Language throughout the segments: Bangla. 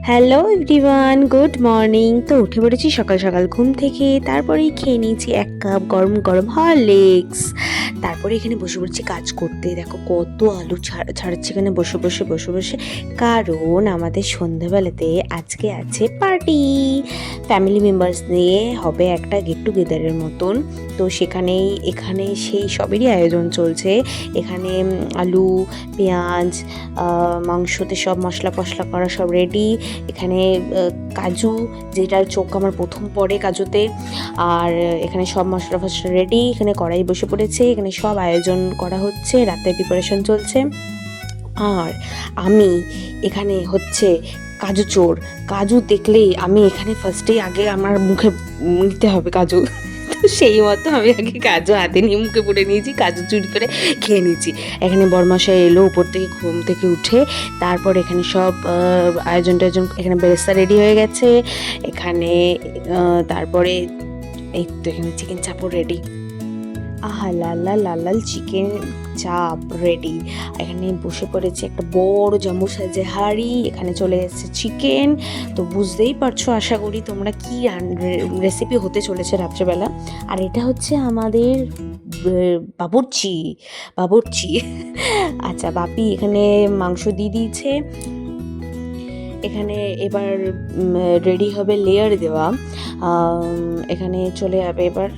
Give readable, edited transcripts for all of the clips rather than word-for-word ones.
Hello everyone, good morning. তো উঠে পড়েছি সকাল সকাল ঘুম থেকে, তারপরেই খেয়ে নিয়েছি এক কাপ গরম গরম হরলিক্স। তারপরে এখানে বসে পড়ছি কাজ করতে। দেখো কত আলু ছাড়াচ্ছি এখানে বসে বসে বসে বসে, কারণ আমাদের সন্ধ্যাবেলাতে আজকে আছে পার্টি। ফ্যামিলি মেম্বার্স নিয়ে হবে একটা গেট টুগেদারের মতন। তো এখানে সেই সবেরই আয়োজন চলছে। এখানে আলু, পেঁয়াজ, মাংসতে সব মশলা ফসলা করা সব রেডি। এখানে কাজু, যেটার চোখ আমার প্রথম পড়ে কাজুতে, আর এখানে সব মশলা ফসলা রেডি। এখানে কড়াই বসে পড়েছে, এখানে সব আয়োজন করা হচ্ছে, রাতের প্রিপারেশন চলছে। আর আমি এখানে হচ্ছে কাজু চোর। কাজু দেখলেই আমি এখানে ফার্স্টেই আগে আমার মুখে নিতে হবে কাজু। তো সেই মতো আমি আগে কাজু হাতে নিয়ে মুখে পুড়ে নিয়েছি, কাজু চুরি করে খেয়ে নিয়েছি। এখানে বরমশাই এলো উপর থেকে ঘুম থেকে উঠে। তারপর এখানে সব আয়োজন টায়োজন, এখানে বেরেস্তা রেডি হয়ে গেছে। এখানে তারপরে এই তো এখানে চিকেন চাপও রেডি। আহা, লাল লাল লাল লাল চিকেন চাপ রেডি। এখানে বসে পড়েছে একটা বড় জাম্বু সাইজের হাঁড়ি, এখানে চলে এসেছে চিকেন। তো বুঝতেই পারছো আশা করি তোমরা কি রেসিপি হতে চলেছে রাত্রেবেলা। আর এটা হচ্ছে আমাদের বাবুর্চি। আচ্ছা, বাপি এখানে মাংস দিয়ে দিয়েছে। এখানে এবার রেডি হবে লেয়ার দেওয়া। এখানে চলে যাবে এবার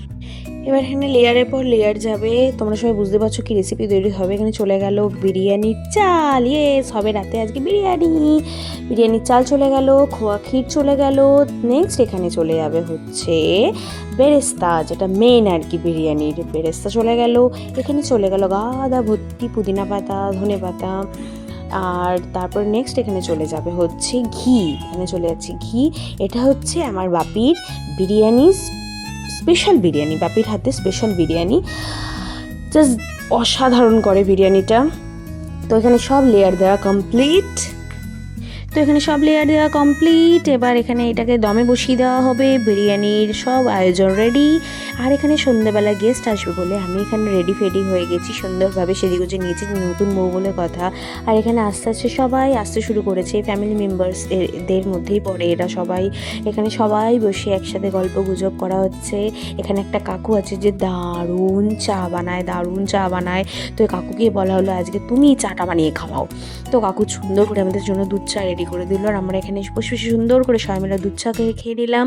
এখানে লেয়ারের পর লেয়ার যাবে। তোমরা সবাই বুঝতে পারছো কি রেসিপি তৈরি হবে। এখানে চলে গেল বিরিয়ানির চাল। ইয়েস, হবে রাতে আজকে বিরিয়ানির চাল চলে গেল, খোয়া ক্ষীর চলে গেল। নেক্সট এখানে চলে যাবে হচ্ছে বেরেস্তা, যেটা মেন আর কি বিরিয়ানির। বেরেস্তা চলে গেল। এখানে চলে গেল গাদা ভর্তি পুদিনা পাতা, ধনে পাতা। আর তারপর নেক্সট এখানে চলে যাবে হচ্ছে ঘি। এখানে চলে যাচ্ছে ঘি। এটা হচ্ছে আমার বাপির বিরিয়ানি, স্পেশাল বিরিয়ানি, বাপির হাতে স্পেশাল বিরিয়ানি। জাস্ট অসাধারণ করে বিরিয়ানিটা। তো এখানে সব লেয়ার দেওয়া কমপ্লিট। এবার এখানে এটাকে দমে বসিয়ে দেওয়া হবে। বিরিয়ানির সব আয়োজন রেডি। আর এখানে সন্ধ্যেবেলা গেস্ট আসবে বলে আমি এখানে রেডি ফেডি হয়ে গেছি, সুন্দরভাবে সেদিগুজে নিয়েছি, নতুন বউ বলে কথা। আর এখানে আস্তে আস্তে সবাই আসতে শুরু করেছে। ফ্যামিলি মেম্বার্স এদের মধ্যেই পড়ে এরা সবাই। এখানে সবাই বসে একসাথে গল্প গুজব করা হচ্ছে। এখানে একটা কাকু আছে যে দারুণ চা বানায়। তো কাকুকে বলা হলো আজকে তুমি চাটা বানিয়ে খাওয়াও। তো কাকু সুন্দর করে আমাদের জন্য দুধ চা রেডি করে দিল। আর আমরা এখানে বসে বসে সুন্দর করে সবাই মিলে দুধ চা খেয়ে নিলাম।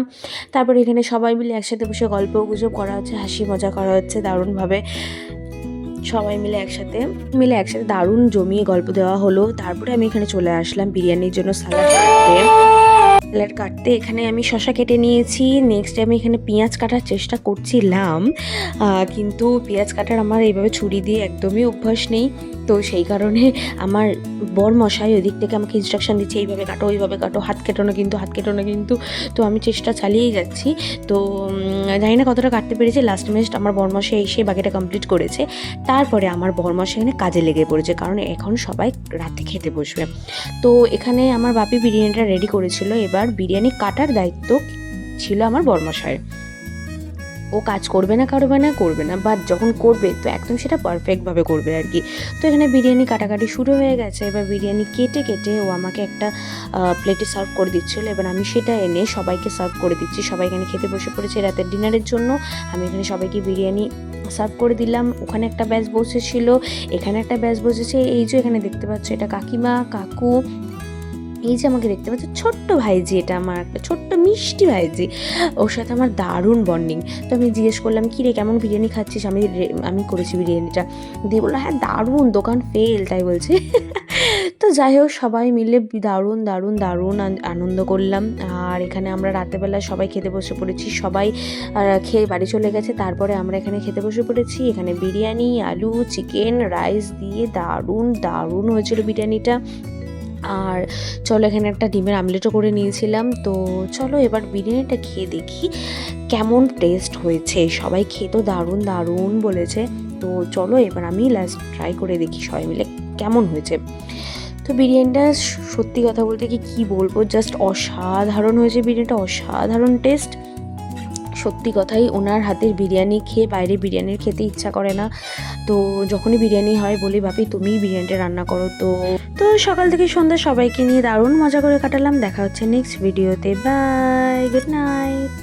তারপরে এখানে সবাই মিলে একসাথে বসে গল্প গুজব করা হচ্ছে, হাসি মজা করা হচ্ছে দারুণভাবে। সবাই মিলে একসাথে দারুণ জমিয়ে গল্প দেওয়া হলো। তারপরে আমি এখানে চলে আসলাম বিরিয়ানির জন্য স্যালাড কাটতে। এখানে আমি শসা কেটে নিয়েছি। নেক্সট আমি এখানে পেঁয়াজ কাটার চেষ্টা করছিলাম, কিন্তু পেঁয়াজ কাটার আমার এইভাবে ছুরি দিয়ে একদমই অভ্যাস নেই। তো সেই কারণে আমার বরমশাই ওই দিক থেকে আমাকে ইনস্ট্রাকশন দিচ্ছে, এইভাবে কাটো, ওইভাবে কাটো, হাত কেটো না কিন্তু। তো আমি চেষ্টা চালিয়েই যাচ্ছি। তো জানি না কতটা কাটতে পেরেছি। লাস্ট মিনিট আমার বরমশাই এসে বাকিটা কমপ্লিট করেছে। তারপরে আমার বরমশাই এখানে কাজে লেগে পড়েছে, কারণ এখন সবাই রাতে খেতে বসবে। তো এখানে আমার বাপি বিরিয়ানিটা রেডি করেছিল। এবার বিরিয়ানি কাটার দায়িত্ব ছিল আমার বরমশাইয়ের। ও কাজ করবে না, বাট যখন করবে তো একদম সেটা পারফেক্টভাবে করবে আর কি। তো এখানে বিরিয়ানি কাটাকাটি শুরু হয়ে গেছে। এবার বিরিয়ানি কেটে ও আমাকে একটা প্লেটে সার্ভ করে দিচ্ছিলো। এবার আমি সেটা এনে সবাইকে সার্ভ করে দিচ্ছি। সবাই এখানে খেতে বসে পড়েছে রাতের ডিনারের জন্য। আমি এখানে সবাইকে বিরিয়ানি সার্ভ করে দিলাম। ওখানে একটা ব্যাচ বসেছিল, এখানে একটা ব্যাচ বসেছে। এই যে এখানে দেখতে পাচ্ছ, এটা কাকিমা, কাকু। এই যে আমাকে দেখতে পাচ্ছ ছোট্ট ভাইজি, এটা আমার একটা ছোট্ট মিষ্টি ভাইজি, ওর সাথে আমার দারুণ বন্ডিং। তো আমি জিজ্ঞেস করলাম কি রে কেমন বিরিয়ানি খাচ্ছিস, আমি করেছি বিরিয়ানিটা। দিয়ে বললো হ্যাঁ দারুণ, দোকান ফেল তাই বলছে। তো যাই হোক, সবাই মিলে দারুণ আনন্দ করলাম। আর এখানে আমরা রাতেরবেলা সবাই খেতে বসে পড়েছি। সবাই খেয়ে বাড়ি চলে গেছে। তারপরে আমরা এখানে খেতে বসে পড়েছি। এখানে বিরিয়ানি, আলু, চিকেন, রাইস দিয়ে দারুণ হয়েছিল বিরিয়ানিটা। আর চলো এখানে একটা ডিমের আমলেটও করে নিয়েছিলাম। তো চলো এবার বিরিয়ানিটা খেয়ে দেখি কেমন টেস্ট হয়েছে। সবাই খেয়ে তো দারুণ বলেছে। তো চলো এবার আমি লাস্ট ট্রাই করে দেখি সবাই মিলে কেমন হয়েছে। তো বিরিয়ানিটা সত্যি কথা বলতে কি বলবো, জাস্ট অসাধারণ হয়েছে বিরিয়ানিটা, অসাধারণ টেস্ট। সত্যি কথাই ওনার হাতের বিরিয়ানি খেয়ে বাইরে বিরিয়ানির খেতে ইচ্ছা করে না। তো যখনই বিরিয়ানি হয় বলি ভাবি তুমিই বিরিয়ানিটা রান্না করো। তো সকাল থেকে সন্ধ্যা সবাইকে নিয়ে দারুণ মজা করে কাটালাম। দেখা হচ্ছে নেক্সট ভিডিওতে। Bye, good night.